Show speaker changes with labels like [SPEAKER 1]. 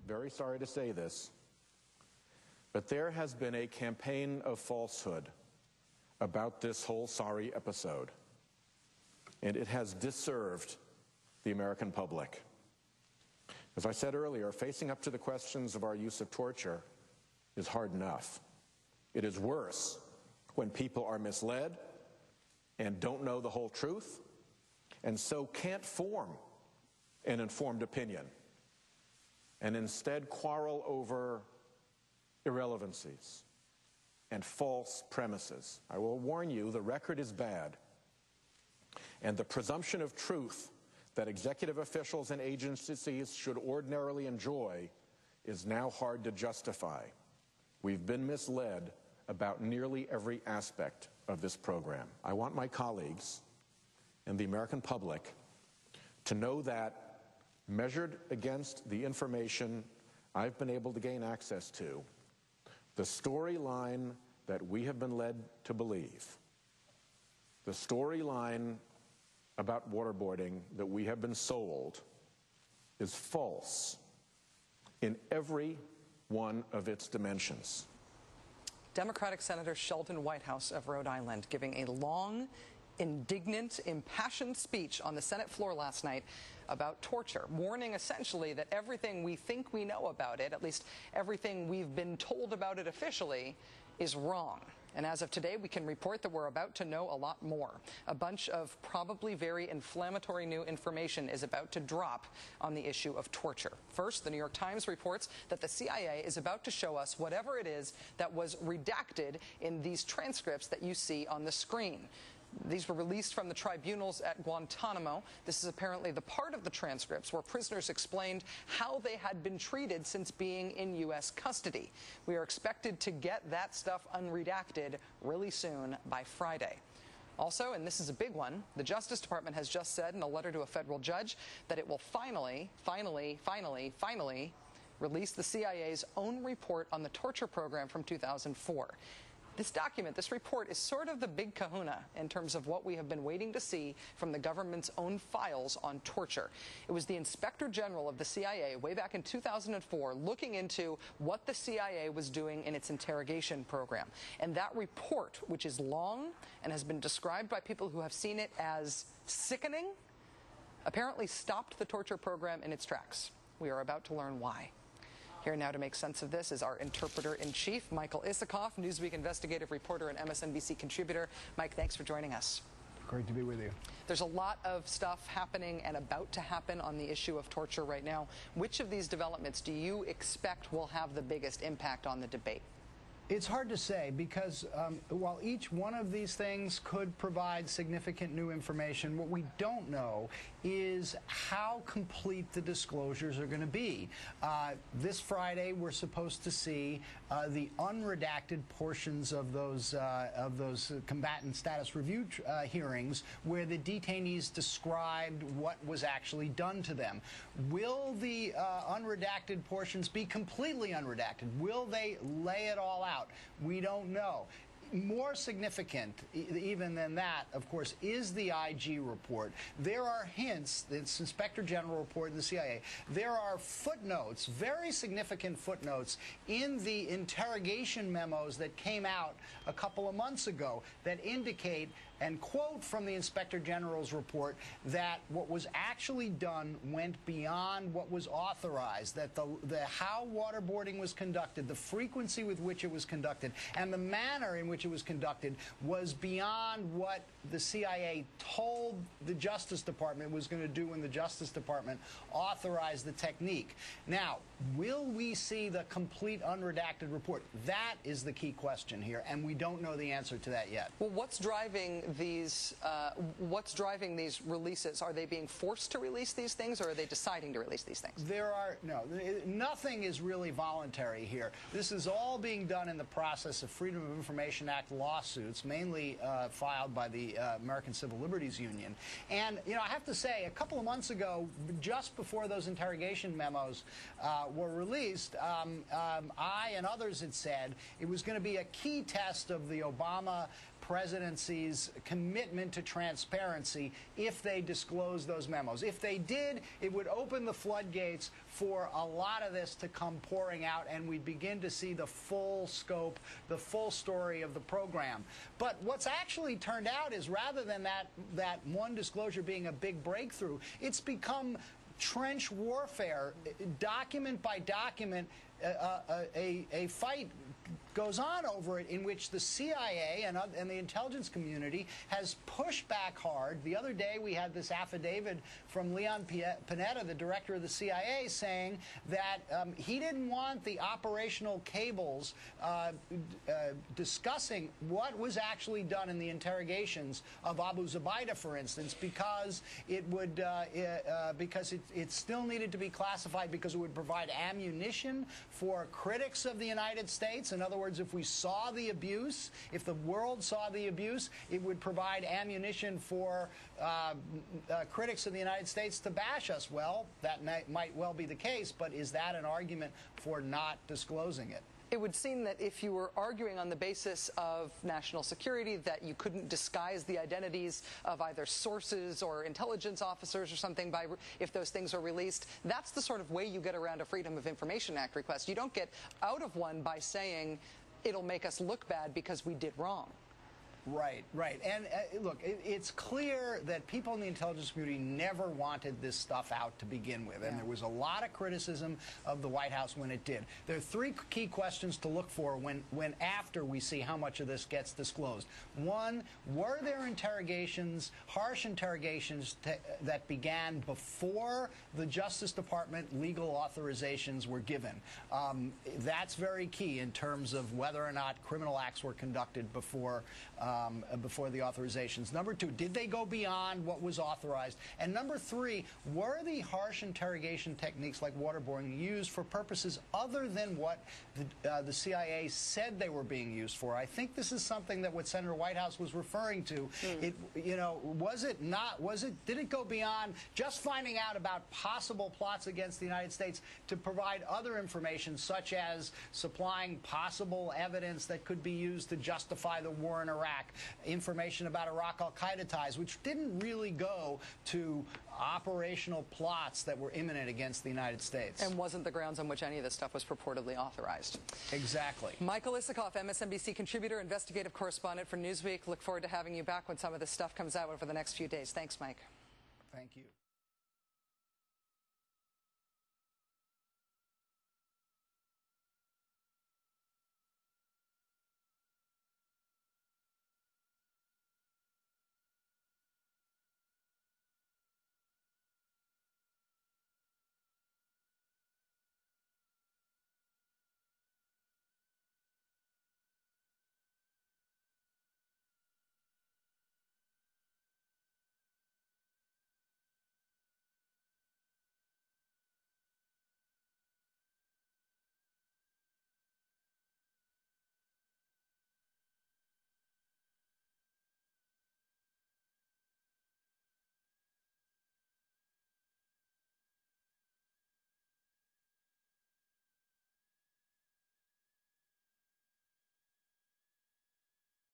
[SPEAKER 1] very sorry to say this, but there has been a campaign of falsehood about this whole sorry episode, and it has disserved the American public. As I said earlier, facing up to the questions of our use of torture is hard enough. It is worse when people are misled and don't know the whole truth, and so can't form an informed opinion, and instead quarrel over irrelevancies and false premises. I will warn you, the record is bad, and the presumption of truth that executive officials and agencies should ordinarily enjoy is now hard to justify. We've been misled about nearly every aspect of this program. I want my colleagues and the American public to know that, measured against the information I've been able to gain access to, the storyline that we have been led to believe, the storyline about waterboarding that we have been sold, is false in every one of its dimensions.
[SPEAKER 2] Democratic Senator Sheldon Whitehouse of Rhode Island giving a long, indignant, impassioned speech on the Senate floor last night about torture, warning essentially that everything we think we know about it, at least everything we've been told about it officially, is wrong. And as of today, we can report that we're about to know a lot more. A bunch of probably very inflammatory new information is about to drop on the issue of torture. First, the New York Times reports that the CIA is about to show us whatever it is that was redacted in these transcripts that you see on the screen. These were released from the tribunals at Guantanamo. This is apparently the part of the transcripts where prisoners explained how they had been treated since being in U.S. custody. We are expected to get that stuff unredacted really soon, by Friday. Also, and this is a big one, the Justice Department has just said in a letter to a federal judge that it will finally release the CIA's own report on the torture program from 2004. This document, this report, is sort of the big kahuna in terms of what we have been waiting to see from the government's own files on torture. It was the Inspector General of the CIA way back in 2004 looking into what the CIA was doing in its interrogation program. And that report, which is long and has been described by people who have seen it as sickening, apparently stopped the torture program in its tracks. We are about to learn why. Here now to make sense of this is our interpreter-in-chief, Michael Isikoff, Newsweek investigative reporter and MSNBC contributor. Mike, thanks for joining us.
[SPEAKER 3] Great to be with you.
[SPEAKER 2] There's a lot of stuff happening and about to happen on the issue of torture right now. Which of these developments do you expect will have the biggest impact on the debate?
[SPEAKER 3] It's hard to say because while each one of these things could provide significant new information, what we don't know is how complete the disclosures are going to be. This Friday, we're supposed to see the unredacted portions of those combatant status review hearings where the detainees described what was actually done to them. Will the unredacted portions be completely unredacted? Will they lay it all out? We don't know. More significant even than that, of course, is the IG report. There are hints, this Inspector General report in the CIA, there are footnotes, very significant footnotes in the interrogation memos that came out a couple of months ago that indicate and quote from the Inspector General's report that what was actually done went beyond what was authorized, that how waterboarding was conducted, the frequency with which it was conducted, and the manner in which it was conducted was beyond what the CIA told the Justice Department was going to do when the Justice Department authorized the technique. Now, will we see the complete unredacted report? That is the key question here, and we don't know the answer to that yet.
[SPEAKER 2] Well, what's driving these releases? Are they being forced to release these things, or are they deciding to release these things?
[SPEAKER 3] Nothing is really voluntary here. This is all being done in the process of Freedom of Information Act lawsuits, mainly filed by the American Civil Liberties Union. And, I have to say, a couple of months ago, just before those interrogation memos were released, I and others had said it was going to be a key test of the Obama presidency's commitment to transparency if they disclose those memos. If they did, it would open the floodgates for a lot of this to come pouring out, and we'd begin to see the full scope, the full story of the program. But what's actually turned out is, rather than that one disclosure being a big breakthrough, it's become trench warfare, document by document. A fight goes on over it, in which the CIA and the intelligence community has pushed back hard. The other day we had this affidavit from Leon Panetta, the director of the CIA, saying that he didn't want the operational cables discussing what was actually done in the interrogations of Abu Zubaydah, for instance, because it would because it still needed to be classified, because it would provide ammunition for critics of the United States. In other words, if we saw the abuse, if the world saw the abuse, it would provide ammunition for critics of the United States to bash us. Well, that might well be the case, but is that an argument for not disclosing it?
[SPEAKER 2] It would seem that if you were arguing on the basis of national security, that you couldn't disguise the identities of either sources or intelligence officers or something if those things are released, that's the sort of way you get around a Freedom of Information Act request. You don't get out of one by saying it'll make us look bad because we did wrong.
[SPEAKER 3] Right, right. And look, it's clear that people in the intelligence community never wanted this stuff out to begin with. And there was a lot of criticism of the White House when it did. There are three key questions to look for when after we see how much of this gets disclosed. One, were there interrogations, harsh interrogations that began before the Justice Department legal authorizations were given? That's very key in terms of whether or not criminal acts were conducted before the authorizations. Number two, did they go beyond what was authorized? And number three, were the harsh interrogation techniques like waterboarding used for purposes other than what the CIA said they were being used for? I think this is something that what Senator Whitehouse was referring to. It, you know, did it go beyond just finding out about possible plots against the United States to provide other information, such as supplying possible evidence that could be used to justify the war in Iraq, information about Iraq al-Qaeda ties, which didn't really go to operational plots that were imminent against the United States.
[SPEAKER 2] And wasn't the grounds on which any of this stuff was purportedly authorized.
[SPEAKER 3] Exactly.
[SPEAKER 2] Michael Isikoff, MSNBC contributor, investigative correspondent for Newsweek. Look forward to having you back when some of this stuff comes out over the next few days. Thanks, Mike.
[SPEAKER 3] Thank you.